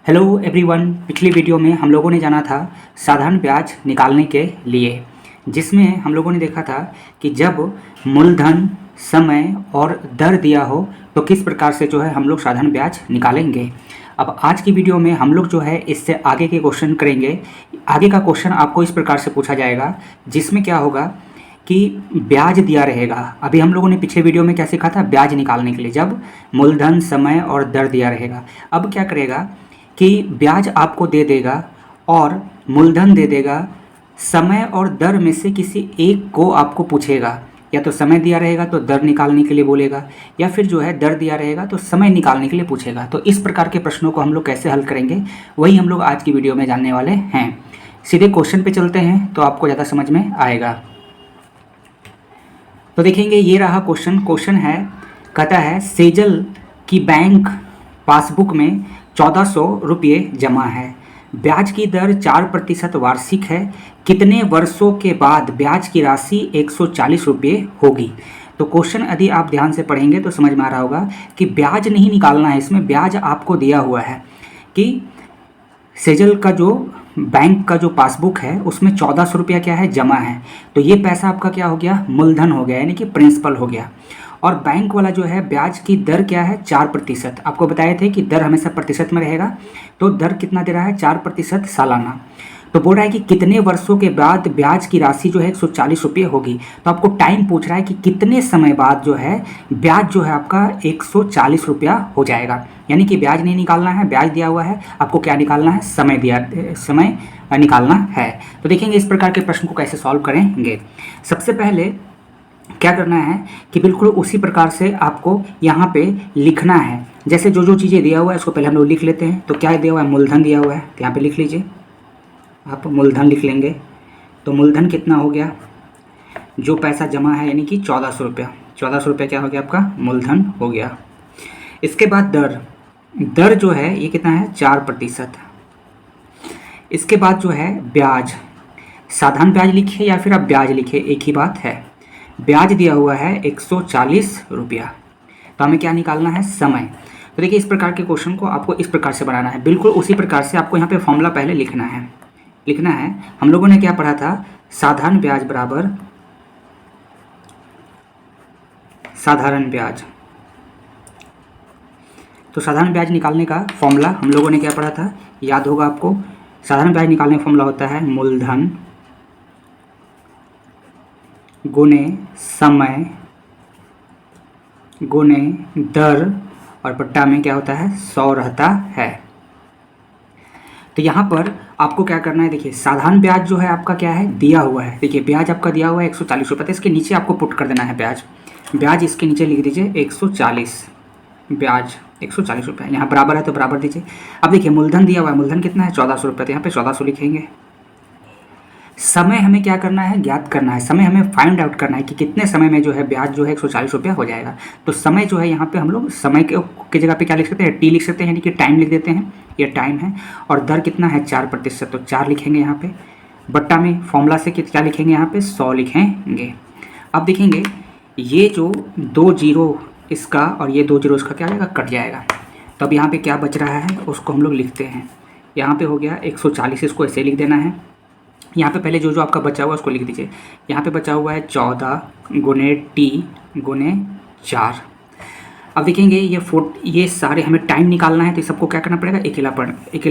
Hello everyone. पिछली video में हम लोगों ने जाना था साधारण ब्याज निकालने के लिए, जिसमें हम लोगों ने देखा था कि जब मूलधन, समय और दर दिया हो तो किस प्रकार से जो है हम लोग साधारण ब्याज निकालेंगे। अब आज की वीडियो में हम लोग जो है इससे आगे के क्वेश्चन करेंगे। आगे का क्वेश्चन आपको इस प्रकार से पूछा जाएगा, जिसमें क्या होगा कि ब्याज दिया रहेगा। अभी हम लोगों ने पिछले वीडियो में क्या सीखा था, ब्याज निकालने के लिए जब मूलधन, समय और दर दिया रहेगा। अब क्या करेगा कि ब्याज आपको दे देगा और मूलधन दे देगा, समय और दर में से किसी एक को आपको पूछेगा। या तो समय दिया रहेगा तो दर निकालने के लिए बोलेगा, या फिर जो है दर दिया रहेगा तो समय निकालने के लिए पूछेगा। तो इस प्रकार के प्रश्नों को हम लोग कैसे हल करेंगे, वही हम लोग आज की वीडियो में जानने वाले हैं। सीधे क्वेश्चन पे चलते हैं तो आपको ज़्यादा समझ में आएगा। तो देखेंगे, ये रहा क्वेश्चन। क्वेश्चन है, कहता है सेजल की बैंक पासबुक में 1400 रुपये जमा है, ब्याज की दर 4% वार्षिक है, कितने वर्षों के बाद ब्याज की राशि 140 रुपये होगी। तो क्वेश्चन यदि आप ध्यान से पढ़ेंगे तो समझ में आ रहा होगा कि ब्याज नहीं निकालना है, इसमें ब्याज आपको दिया हुआ है कि सेजल का जो बैंक का जो पासबुक है उसमें 1400 रुपया क्या है, जमा है। तो ये पैसा आपका क्या हो गया, मूलधन हो गया, यानी कि प्रिंसिपल हो गया। और बैंक वाला जो है ब्याज की दर क्या है, 4%। आपको बताए थे कि दर हमेशा प्रतिशत में रहेगा, तो दर कितना दे रहा है, 4% सालाना। तो बोल रहा है कि कितने वर्षों के बाद ब्याज की राशि जो है 140 रुपये होगी। तो आपको टाइम पूछ रहा है कि कितने समय बाद जो है ब्याज जो है आपका 140 रुपया हो जाएगा। यानी कि ब्याज नहीं निकालना है, ब्याज दिया हुआ है, आपको क्या निकालना है, समय निकालना है। तो देखेंगे इस प्रकार के प्रश्न को कैसे सॉल्व करेंगे। सबसे पहले क्या करना है कि बिल्कुल उसी प्रकार से आपको यहाँ पे लिखना है। जैसे जो जो चीज़ें दिया हुआ है उसको पहले हम लोग लिख लेते हैं। तो क्या दिया हुआ है, मूलधन दिया हुआ है, तो यहाँ पे लिख लीजिए, आप मूलधन लिख लेंगे। तो मूलधन कितना हो गया, जो पैसा जमा है यानी कि 1400 रुपया। 1400 रुपया क्या हो गया, आपका मूलधन हो गया। इसके बाद दर, दर जो है ये कितना है, 4%। इसके बाद जो है ब्याज, साधारण ब्याज लिखे या फिर आप ब्याज लिखे, एक ही बात है। ब्याज दिया हुआ है 140 रुपया। तो हमें क्या निकालना है, समय। तो देखिए इस प्रकार के क्वेश्चन को आपको इस प्रकार से बनाना है, बिल्कुल उसी प्रकार से आपको यहाँ पे फॉर्मूला पहले लिखना है। हम लोगों ने क्या पढ़ा था, साधारण ब्याज बराबर साधारण ब्याज। तो साधारण ब्याज निकालने का फॉर्मूला हम लोगों ने क्या पढ़ा था, याद होगा आपको। साधारण ब्याज निकालने का फॉर्मूला होता है मूलधन गुने समय गुने दर, और बट्टा में क्या होता है, 100 रहता है। तो यहाँ पर आपको क्या करना है, देखिए साधारण ब्याज जो है आपका क्या है, दिया हुआ है। देखिए ब्याज आपका दिया हुआ है 140 रुपये, तो इसके नीचे आपको पुट कर देना है ब्याज इसके नीचे लिख दीजिए 140, ब्याज 140 रुपये। यहाँ बराबर है तो बराबर दीजिए। अब देखिए मूलधन दिया हुआ है, मूलधन कितना है, 1400 रुपये, तो यहाँ पे 1400 लिखेंगे। समय हमें क्या करना है, ज्ञात करना है। समय हमें फाइंड आउट करना है कि कितने समय में जो है ब्याज जो है 140 रुपया हो जाएगा। तो समय जो है यहाँ पे हम लोग समय के जगह पे क्या लिख सकते हैं, टी लिख सकते हैं, यानी कि टाइम लिख देते हैं, ये टाइम है। और दर कितना है, 4%, तो 4 लिखेंगे यहाँ पे। बट्टा में फॉर्मूला से क्या लिखेंगे, यहाँ पे 100 लिखेंगे। अब देखेंगे ये जो 2 जीरो इसका और ये 2 जीरो इसका क्या हो जाएगा, कट जाएगा। तो अब यहाँ पे क्या बच रहा है उसको हम लोग लिखते हैं। यहाँ पे हो गया 140, इसको ऐसे लिख देना है। यहाँ पे पहले जो जो आपका बचा हुआ है उसको लिख दीजिए। यहाँ पे बचा हुआ है 14 गुने टी गुने 4। अब देखेंगे ये सारे हमें टाइम निकालना है, तो सबको क्या करना पड़ेगा, अकेला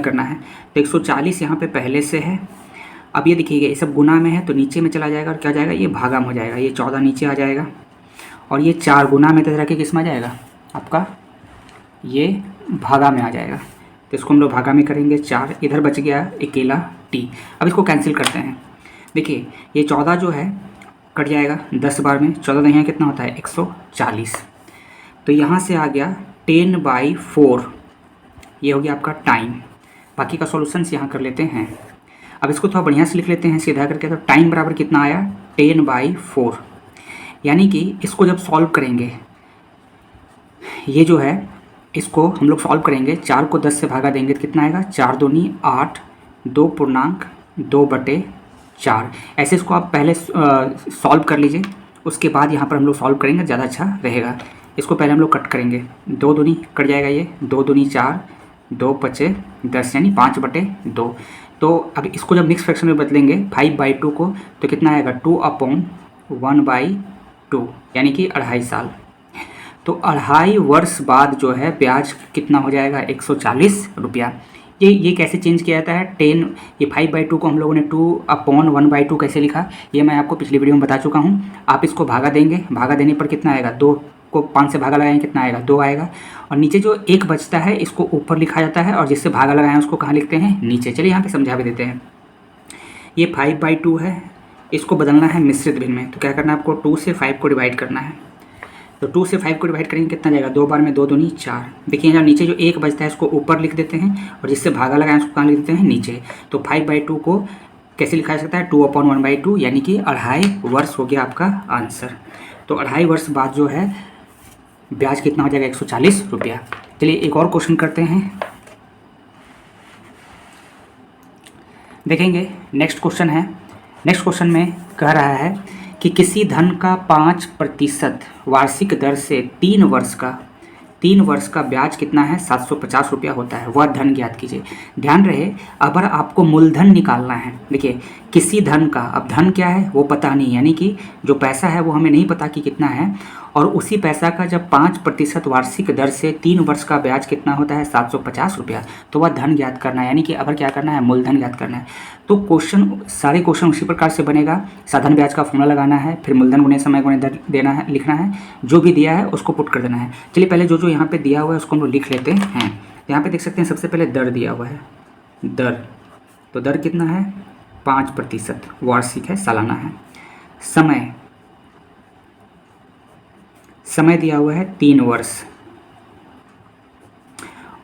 करना है। तो 140 यहाँ पे पहले से है। अब ये देखिएगा ये सब गुना में है तो नीचे में चला जाएगा और क्या जाएगा, ये भागा में हो जाएगा। ये 14 नीचे आ जाएगा और ये 4 गुना में तरह के किस में आ जाएगा, आपका ये भागा में आ जाएगा। तो इसको हम लोग भागा में करेंगे, 4 इधर बच गया अकेला टी। अब इसको कैंसिल करते हैं। देखिए ये 14 जो है कट जाएगा 10 बार में, 14 यहाँ कितना होता है, 140। तो यहाँ से आ गया 10/4, ये हो गया आपका टाइम। बाकी का सॉल्यूशंस यहाँ कर लेते हैं। अब इसको थोड़ा बढ़िया से लिख लेते हैं सीधा करके। तो टाइम बराबर कितना आया, 10/4। यानी कि इसको जब सॉल्व करेंगे, ये जो है इसको हम लोग सॉल्व करेंगे, 4 को 10 से भागा देंगे तो कितना आएगा, 4 दूनी 8, 2.2/4। ऐसे इसको आप पहले सॉल्व कर लीजिए, उसके बाद यहाँ पर हम लोग सॉल्व करेंगे, ज़्यादा अच्छा रहेगा। इसको पहले हम लोग कट करेंगे, 2 दूनी कट जाएगा, ये 2 दूनी 4, 2/10 यानी 5/2। तो अब इसको जब मिक्स फ्रैक्शन में बदलेंगे 5/2 को, तो कितना आएगा 2/1/2 यानी कि 2.5 साल। तो 2.5 वर्ष बाद जो है ब्याज कितना हो जाएगा 140 रुपया। ये कैसे चेंज किया जाता है 10, ये 5/2 को हम लोगों ने 2/1/2 कैसे लिखा, ये मैं आपको पिछली वीडियो में बता चुका हूँ। आप इसको भागा देंगे, भागा देने पर कितना आएगा 2 को 5 से भागा लगाएंगे कितना आएगा 2 आएगा। और नीचे जो 1 बचता है इसको ऊपर लिखा जाता है और जिससे भागा लगाएं उसको कहाँ लिखते हैं नीचे। चलिए यहाँ पे समझा भी देते हैं। ये 5/2 है, इसको बदलना है मिश्रित भिन्न में। तो क्या करना है आपको 2 से 5 को डिवाइड करना है। तो 2 से 5 को डिवाइड करेंगे कितना जाएगा 2 बार में 2 दूनी 4। देखिए यहाँ नीचे जो 1 बचता है इसको ऊपर लिख देते हैं और जिससे भागा लगाएं उसको कहाँ लिख देते हैं नीचे। तो 5/2 को कैसे लिखा जा सकता है 2/1/2 यानी कि 2.5 वर्ष हो गया आपका आंसर। तो 2.5 वर्ष बाद जो है ब्याज कितना हो जाएगा 140 रुपया। चलिए एक और क्वेश्चन करते हैं, देखेंगे। नेक्स्ट क्वेश्चन है, नेक्स्ट क्वेश्चन में कह रहा है कि किसी धन का 5% वार्षिक दर से 3 वर्ष का ब्याज कितना है 750 रुपया होता है, वह धन ज्ञात कीजिए। ध्यान रहे अगर आपको मूलधन निकालना है, देखिए किसी धन का, अब धन क्या है वो पता नहीं, यानी कि जो पैसा है वो हमें नहीं पता कि कितना है, और उसी पैसा का जब 5% वार्षिक दर से 3 वर्ष का ब्याज कितना होता है 750 रुपया, तो वह धन ज्ञात करना है, यानी कि अगर क्या करना है मूलधन ज्ञात करना है। तो क्वेश्चन, सारे क्वेश्चन उसी प्रकार से बनेगा। साधारण ब्याज का फॉर्मूला लगाना है, फिर मूलधन गुणे समय गुणे दर देना है, लिखना है, जो भी दिया है उसको पुट कर देना है। चलिए पहले जो यहाँ पे दिया हुआ है उसको हम लोग लिख लेते हैं। यहाँ पे देख सकते हैं सबसे पहले दर दिया हुआ है, दर, तो दर कितना है 5% वार्षिक है, सालाना है। समय दिया हुआ है 3 वर्ष,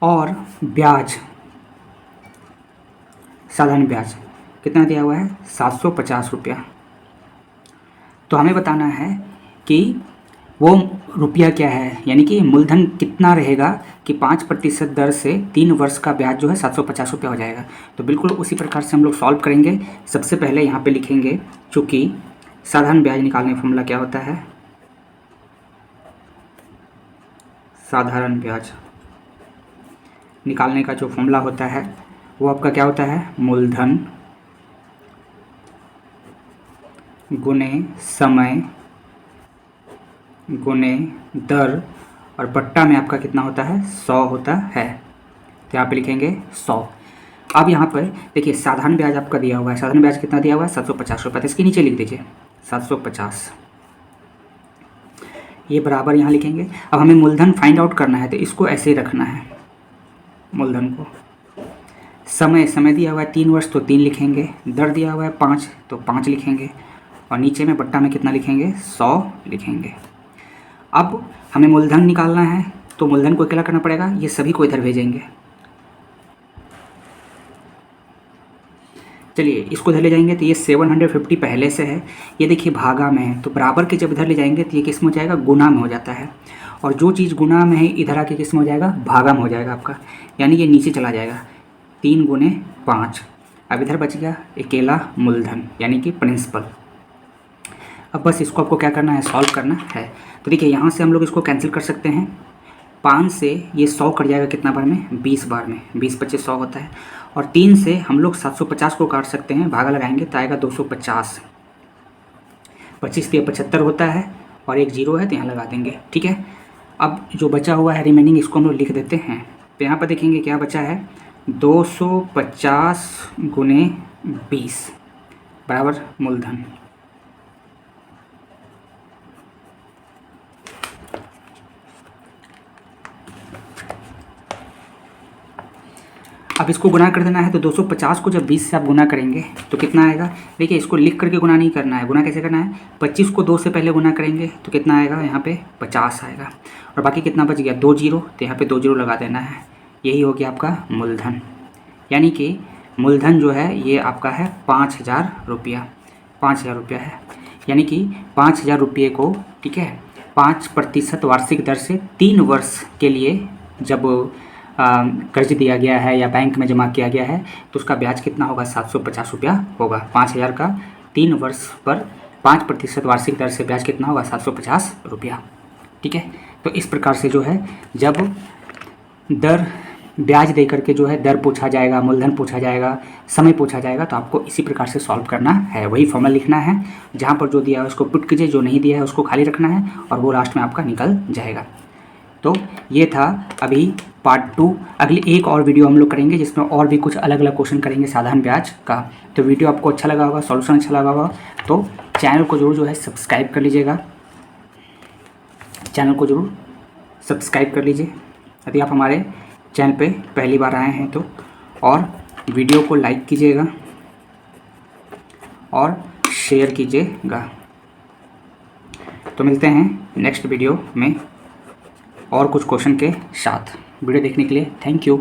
और ब्याज, साधारण ब्याज कितना दिया हुआ है 750 रुपया। तो हमें बताना है कि वो रुपया क्या है, यानी कि मूलधन कितना रहेगा कि 5% दर से 3 वर्ष का ब्याज जो है 750 रुपया हो जाएगा। तो बिल्कुल उसी प्रकार से हम लोग सॉल्व करेंगे। सबसे पहले यहाँ पे लिखेंगे, चूँकि साधारण ब्याज निकालने का फॉर्मूला क्या होता है, साधारण ब्याज निकालने का जो फॉर्मूला होता है वो आपका क्या होता है मूलधन गुणे समय गुणे दर, और बट्टा में आपका कितना होता है 100 होता है। तो यहाँ पे लिखेंगे 100। अब यहाँ पर देखिए साधारण ब्याज आपका दिया हुआ है, साधारण ब्याज कितना दिया हुआ है 750 रुपये, तो इसके नीचे लिख दीजिए 750, ये बराबर यहाँ लिखेंगे। अब हमें मूलधन फाइंड आउट करना है, तो इसको ऐसे ही रखना है मूलधन को। समय दिया हुआ है 3 वर्ष, तो 3 लिखेंगे। दर दिया हुआ है 5, तो 5 लिखेंगे, और नीचे में बट्टा में कितना लिखेंगे 100 लिखेंगे। अब हमें मूलधन निकालना है, तो मूलधन को क्या करना पड़ेगा, ये सभी को इधर भेजेंगे। चलिए इसको इधर ले जाएंगे, तो ये 750 पहले से है, ये देखिए भागा में है, तो बराबर के जब इधर ले जाएंगे तो ये किस में हो जाएगा गुना में हो जाता है, और जो चीज़ गुना में है इधर आके किस में हो जाएगा भागा में हो जाएगा आपका, यानी ये नीचे चला जाएगा 3 गुने 5। अब इधर बच गया अकेला मूलधन यानी कि प्रिंसिपल। अब बस इसको आपको क्या करना है सॉल्व करना है। तो देखिए यहाँ से हम लोग इसको कैंसिल कर सकते हैं, 5 से ये 100 कट जाएगा कितना बार में 20 बार में, 20 25 100 होता है, और 3 से हम लोग 750 को काट सकते हैं, भागा लगाएंगे तो आएगा 250, 25 से 75 होता है, और एक 0 है तो यहाँ लगा देंगे, ठीक है। अब जो बचा हुआ है रिमेनिंग इसको हम लोग लिख देते हैं। तो यहाँ पर देखेंगे क्या बचा है 250 गुने 20 बराबर मूलधन। अब इसको गुना कर देना है, तो 250 को जब 20 से आप गुना करेंगे तो कितना आएगा, देखिए इसको लिख करके गुना नहीं करना है, गुना कैसे करना है 25 को 2 से पहले गुना करेंगे तो कितना आएगा यहाँ पे 50 आएगा, और बाकी कितना बच गया 2 0, तो यहाँ पे 2 0 लगा देना है। यही हो गया आपका मूलधन, यानी कि मूलधन जो है ये आपका है 5000 रुपया, 5000 रुपया है, यानी कि 5000 रुपये को, ठीक है, 5% वार्षिक दर से 3 वर्ष के लिए जब कर्ज दिया गया है या बैंक में जमा किया गया है तो उसका ब्याज कितना होगा 750 रुपया होगा। 5000 का 3 वर्ष पर 5% वार्षिक दर से ब्याज कितना होगा 750 रुपया, ठीक है। तो इस प्रकार से जो है जब दर ब्याज दे करके जो है दर पूछा जाएगा, मूलधन पूछा जाएगा, समय पूछा जाएगा, तो आपको इसी प्रकार से सॉल्व करना है। वही फॉर्मूला लिखना है, जहाँ पर जो दिया है उसको पुट कीजिए, जो नहीं दिया है उसको खाली रखना है, और वो लास्ट में आपका निकल जाएगा। तो ये था अभी पार्ट 2। अगली एक और वीडियो हम लोग करेंगे जिसमें और भी कुछ अलग अलग क्वेश्चन करेंगे साधारण ब्याज का। तो वीडियो आपको अच्छा लगा होगा, सॉल्यूशन अच्छा लगा होगा, तो चैनल को जरूर जो है सब्सक्राइब कर लीजिएगा। चैनल को जरूर सब्सक्राइब कर लीजिए यदि आप हमारे चैनल पे पहली बार आए हैं तो, और वीडियो को लाइक कीजिएगा और शेयर कीजिएगा। तो मिलते हैं नेक्स्ट वीडियो में और कुछ क्वेश्चन के साथ। वीडियो देखने के लिए थैंक यू।